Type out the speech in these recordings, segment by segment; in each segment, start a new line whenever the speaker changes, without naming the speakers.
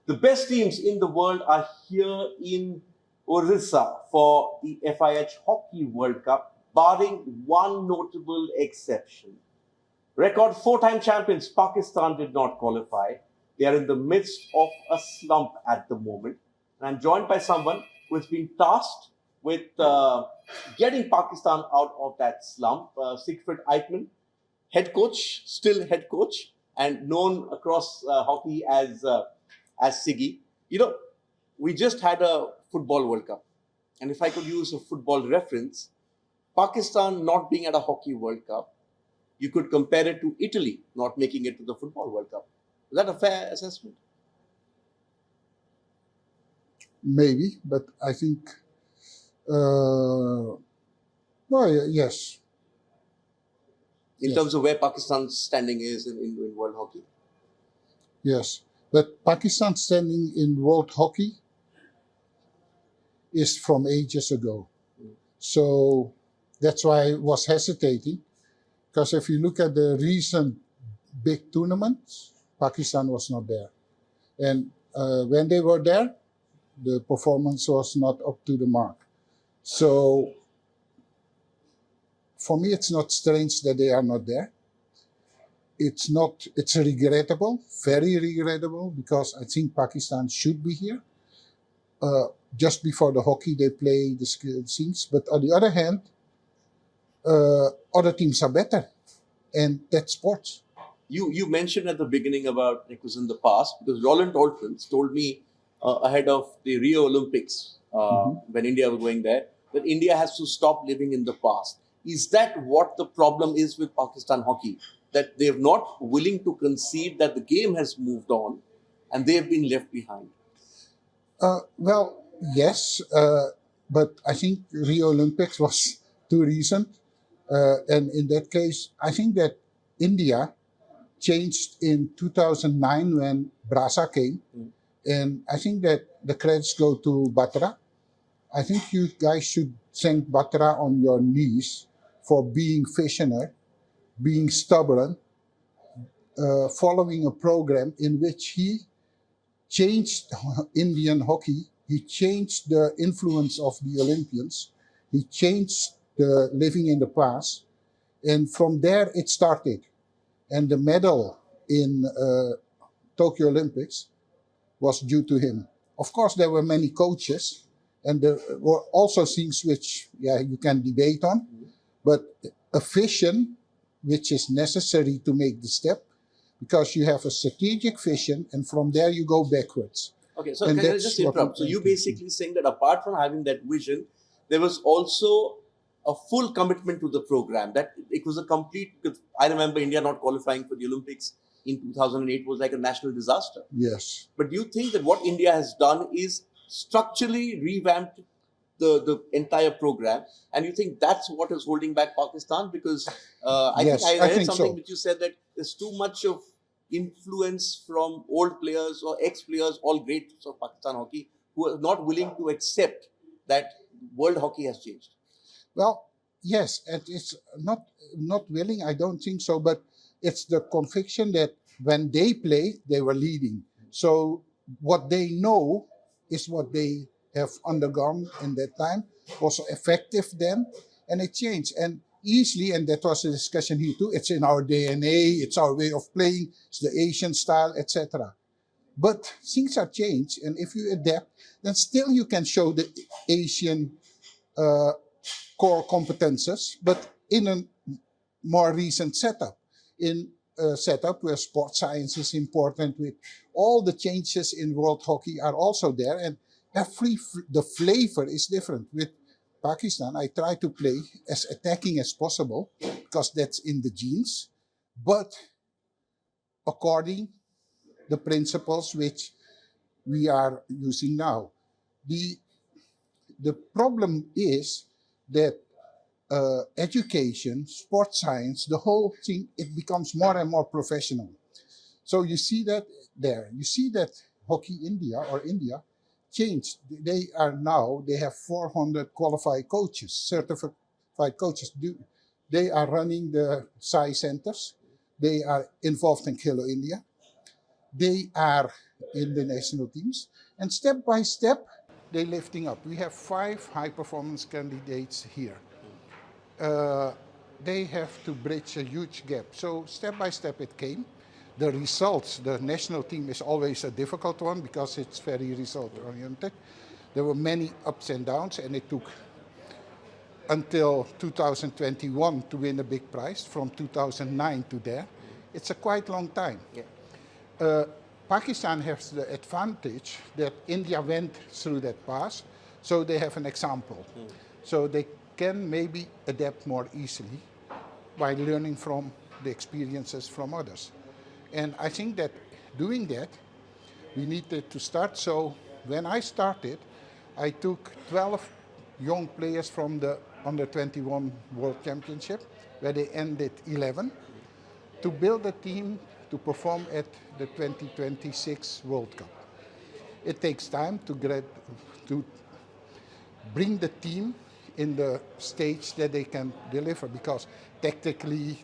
The best teams in the world are here in Odisha for the FIH Hockey World Cup, barring one notable exception. Record four-time champions Pakistan did not qualify. They are in the midst of a slump at the moment. And I'm joined by someone who has been tasked with getting Pakistan out of that slump, Siegfried Aikman, head coach, still head coach, and known across hockey as Siggy. You know, we just had a football World Cup. And if I could use a football reference, Pakistan not being at a hockey World Cup, you could compare it to Italy not making it to the football World Cup. Is that a fair assessment?
Maybe, but I think, yes.
In terms of where Pakistan's standing is in world hockey?
Yes, but Pakistan's standing in world hockey is from ages ago. So that's why I was hesitating, because if you look at the recent big tournaments, Pakistan was not there. And when they were there, the performance was not up to the mark. So for me, it's not strange that they are not there. It's regrettable, very regrettable, because I think Pakistan should be here. Just before the hockey, they play the skilled scenes. But on the other hand, other teams are better. And that's sports.
You mentioned at the beginning about it was in the past, because Roland Oltrins told me ahead of the Rio Olympics, when India was going there, that India has to stop living in the past. Is that what the problem is with Pakistan hockey? That they're not willing to concede that the game has moved on and they've been left behind?
Well, yes, but I think Rio Olympics was too recent. And in that case, I think that India changed in 2009 when Brasa came. And I think that the credits go to Batra. I think you guys should thank Batra on your knees for being visionary, being stubborn, following a program in which he changed Indian hockey. He changed the influence of the Olympians. He changed the living in the past. And from there it started. And the medal in Tokyo Olympics was due to him. Of course, there were many coaches, and there were also things which, you can debate on, but a vision which is necessary to make the step, because you have a strategic vision, and from there you go backwards.
Okay, so can I just interrupt? So you basically saying that apart from having that vision, there was also a full commitment to the program, that it was a complete, because I remember India not qualifying for the Olympics in 2008 was like a national disaster.
Yes.
But do you think that what India has done is structurally revamped the entire program, and you think that's what is holding back Pakistan? Because I
Yes,
think I read
think
something
so.
which you said that there's too much of influence from old players or ex-players, all greats of Pakistan hockey, who are not willing to accept that world hockey has changed.
Well, yes, and it's not willing, I don't think so, but it's the conviction that when they played, they were leading. So what they know is what they have undergone in that time, was effective then, and it changed. And easily, and that was a discussion here too, it's in our DNA, it's our way of playing, it's the Asian style, etc. But things are changed, and if you adapt, then still you can show the Asian core competences, but in a more recent setup, in a setup where sports science is important, with all the changes in world hockey are also there, and the flavor is different. With Pakistan, I try to play as attacking as possible, because that's in the genes, but according the principles which we are using now. The problem is that education, sports science, the whole thing, it becomes more and more professional. So you see that there. You see that Hockey India or India changed. They have 400 qualified coaches, certified coaches. They are running the SAI centers. They are involved in Khelo India. They are in the national teams. And step by step, they're lifting up. We have 5 high-performance candidates here. They have to bridge a huge gap. So step by step it came. The results, the national team is always a difficult one because it's very result-oriented. There were many ups and downs, and it took until 2021 to win a big prize, from 2009 to there. It's a quite long time.
Yeah.
Pakistan has the advantage that India went through that path, so they have an example. So they can maybe adapt more easily by learning from the experiences from others. And I think that doing that, we needed to start. So when I started, I took 12 young players from the Under 21 World Championship, where they ended 11, to build a team to perform at the 2026 World Cup. It takes time to bring the team in the stage that they can deliver, because technically,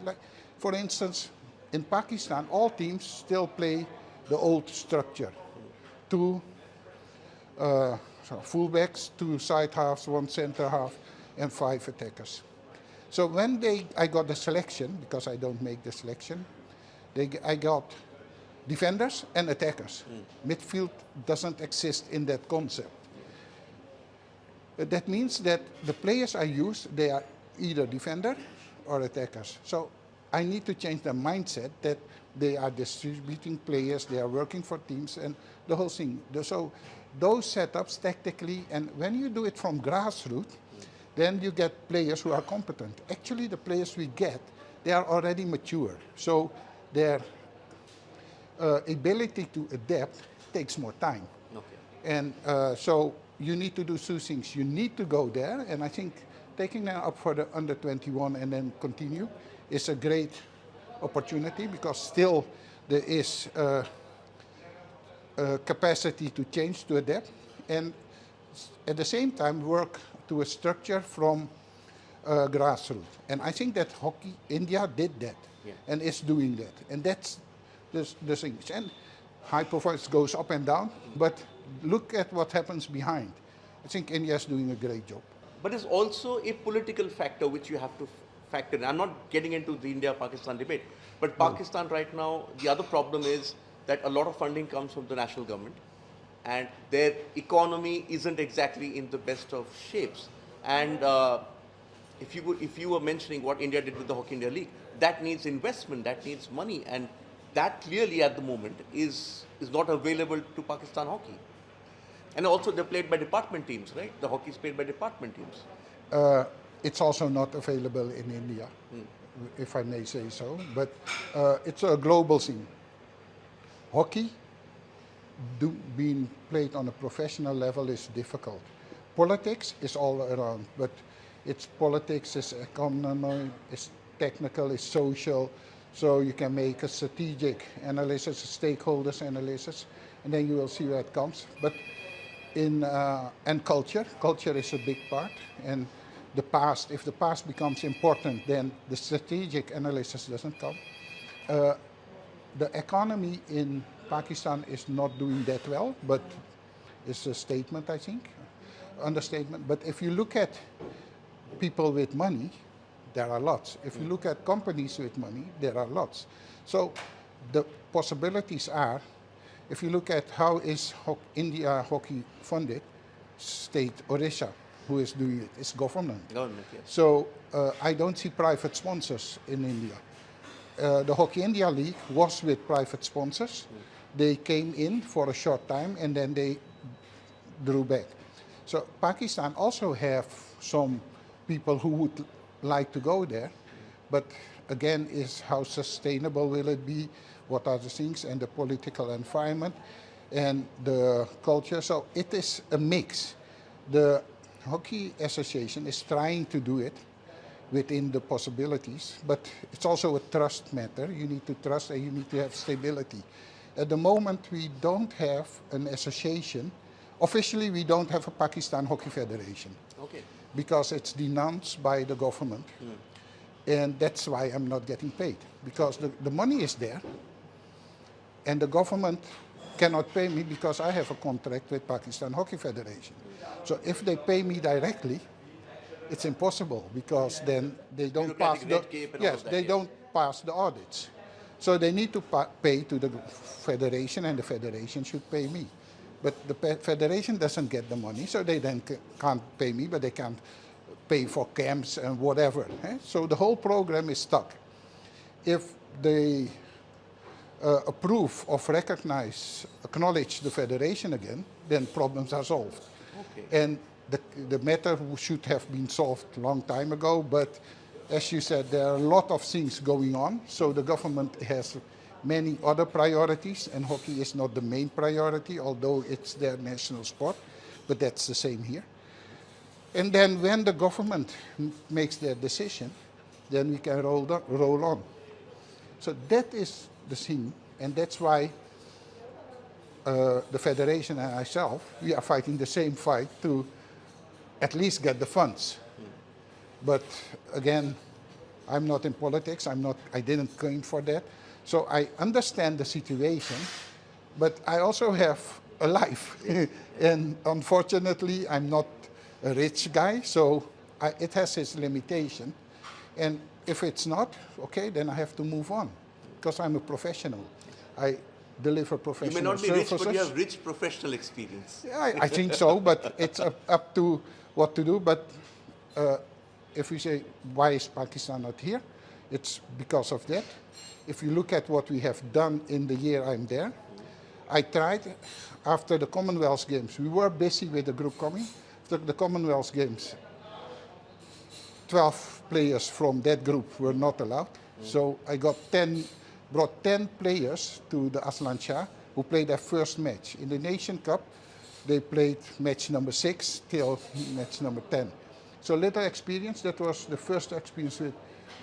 like for instance, in Pakistan, all teams still play the old structure. 2 fullbacks, 2 side halves, 1 center half, and 5 attackers. So when I got the selection, because I don't make the selection, I got defenders and attackers. Midfield doesn't exist in that concept. That means that the players I use, they are either defender or attackers. So I need to change the mindset that they are distributing players, they are working for teams, and the whole thing. So those setups tactically, and when you do it from grassroots, then you get players who are competent. Actually, the players we get, they are already mature. So their ability to adapt takes more time.
Okay.
And so you need to do 2 things. You need to go there, and I think taking them up for the under 21 and then continue is a great opportunity, because still there is capacity to change, to adapt, and at the same time work to a structure from grassroots. And I think that India did that, and is doing that. And that's the thing. And high performance goes up and down, but look at what happens behind. I think India is doing a great job.
But there's also a political factor which you have to factor in. I'm not getting into the India-Pakistan debate, but Pakistan right now, the other problem is that a lot of funding comes from the national government, and their economy isn't exactly in the best of shapes. And if you were mentioning what India did with the Hockey India League, that needs investment, that needs money, and that clearly at the moment is not available to Pakistan hockey. And also they're played by department teams, right? The hockey is played by department teams.
It's also not available in India, if I may say so, but it's a global scene. Hockey being played on a professional level is difficult. Politics is all around, but it's politics, it's economy, it's technical, it's social, so you can make a strategic analysis, a stakeholders analysis, and then you will see where it comes. But and culture is a big part, and the past, if the past becomes important, then the strategic analysis doesn't come. The economy in Pakistan is not doing that well, but it's a statement, I think, understatement. But if you look at people with money, there are lots. If you look at companies with money, there are lots. So the possibilities are, if you look at how is India hockey funded, state Odisha, who is doing it, is government.
Government, yes.
So I don't see private sponsors in India. The Hockey India League was with private sponsors. They came in for a short time and then they drew back. So Pakistan also have some people who would like to go there, but again, is how sustainable will it be? What are the things, and the political environment and the culture? So it is a mix. The Hockey Association is trying to do it within the possibilities, but it's also a trust matter. You need to trust and you need to have stability. At the moment, we don't have an association. Officially, we don't have a Pakistan Hockey Federation.
Okay.
Because it's denounced by the government. And that's why I'm not getting paid. Because the money is there, and the government cannot pay me because I have a contract with Pakistan Hockey Federation. So if they pay me directly, it's impossible because then they don't pass
Bureaucratic
the
red tape and all of that,
they
yes.
don't pass the audits. So they need to pay to the federation, and the federation should pay me. But the federation doesn't get the money, so they then can't pay me, but they can't pay for camps and whatever. So the whole program is stuck. If they approve of acknowledge the federation again, then problems are solved.
Okay.
And the matter should have been solved a long time ago, but as you said, there are a lot of things going on, so the government has many other priorities, and hockey is not the main priority, although it's their national sport, but that's the same here. And then when the government makes their decision, then we can roll on. So that is the thing, and that's why the federation and myself, we are fighting the same fight to at least get the funds. But again, I'm not in politics. I didn't claim for that. So I understand the situation, but I also have a life. And unfortunately, I'm not a rich guy, so it has its limitation. And if it's not, okay, then I have to move on because I'm a professional. I deliver professional
You may not be
services.
rich, but you have rich professional experience.
Yeah, I think so, but it's up to what to do. But if we say, why is Pakistan not here? It's because of that. If you look at what we have done in the year I'm there, I tried after the Commonwealth Games. We were busy with the group coming. After the Commonwealth Games, 12 players from that group were not allowed. So I brought 10 players to the Aslan Shah who played their first match. In the Nation Cup, they played match number 6 till match number 10. So little experience. That was the first experience with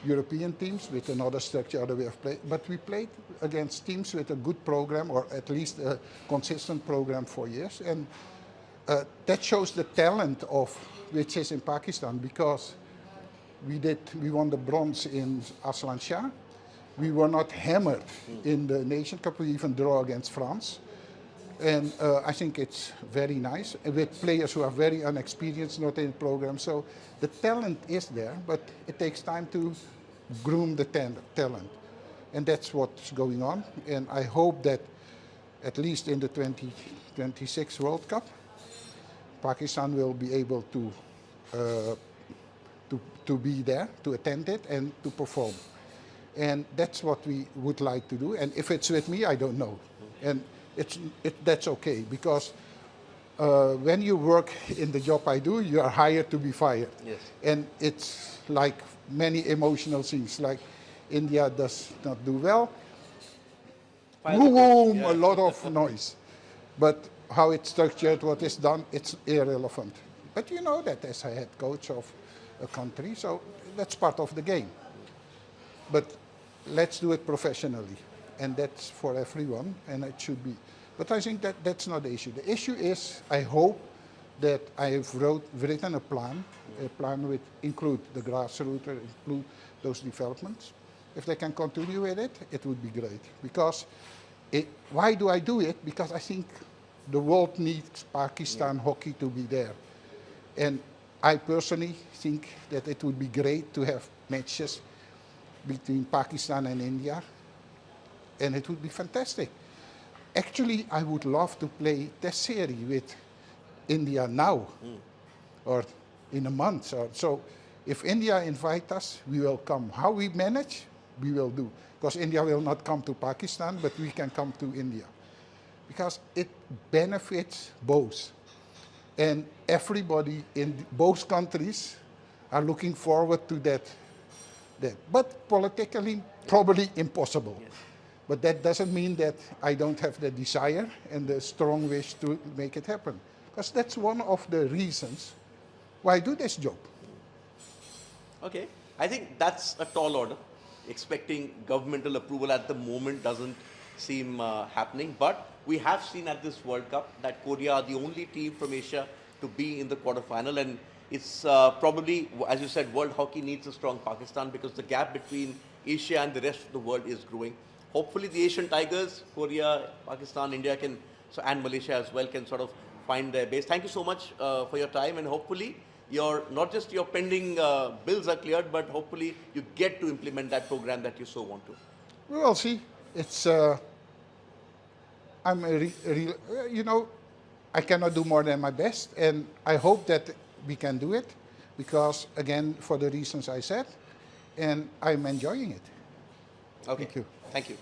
European teams with another structure, other way of play. But we played against teams with a good program, or at least a consistent program for years. And that shows the talent of which is in Pakistan, because we won the bronze in Aslan Shah. We were not hammered in the Nation Cup. We even draw against France. And I think it's very nice with players who are very inexperienced, not in the program. So the talent is there, but it takes time to groom the talent. And that's what's going on. And I hope that at least in the 2026 World Cup, Pakistan will be able to be there, to attend it, and to perform. And that's what we would like to do. And if it's with me, I don't know. And that's okay, because when you work in the job I do, you are hired to be fired.
Yes.
And it's like many emotional things, like India does not do well, boom,
Yeah.
a lot of noise. But how it's structured, what is done, it's irrelevant. But you know that as a head coach of a country, so that's part of the game. But let's do it professionally. And that's for everyone, and it should be. But I think that's not the issue. The issue is, I hope that I have written a plan which include the grassroots, include those developments. If they can continue with it, it would be great. Because why do I do it? Because I think the world needs Pakistan hockey to be there. And I personally think that it would be great to have matches between Pakistan and India, and it would be fantastic. Actually, I would love to play test series with India now, or in a month. Or so. If India invite us, we will come. How we manage, we will do. Because India will not come to Pakistan, but we can come to India. Because it benefits both. And everybody in both countries are looking forward to that. But politically, probably impossible. Yes. But that doesn't mean that I don't have the desire and the strong wish to make it happen. Because that's one of the reasons why I do this job.
Okay. I think that's a tall order. Expecting governmental approval at the moment doesn't seem happening. But we have seen at this World Cup that Korea are the only team from Asia to be in the quarterfinal. And it's probably, as you said, world hockey needs a strong Pakistan because the gap between Asia and the rest of the world is growing. hopefully the Asian Tigers, Korea, Pakistan, India can, and Malaysia as well, can sort of find their base. Thank you so much for your time, and hopefully your, not just your pending bills are cleared, but hopefully you get to implement that program that you so want to.
We will see. It's I'm you know, I cannot do more than my best, and I hope that we can do it, because again, for the reasons I said, and I'm enjoying it.
Okay.
Thank you.
Thank you.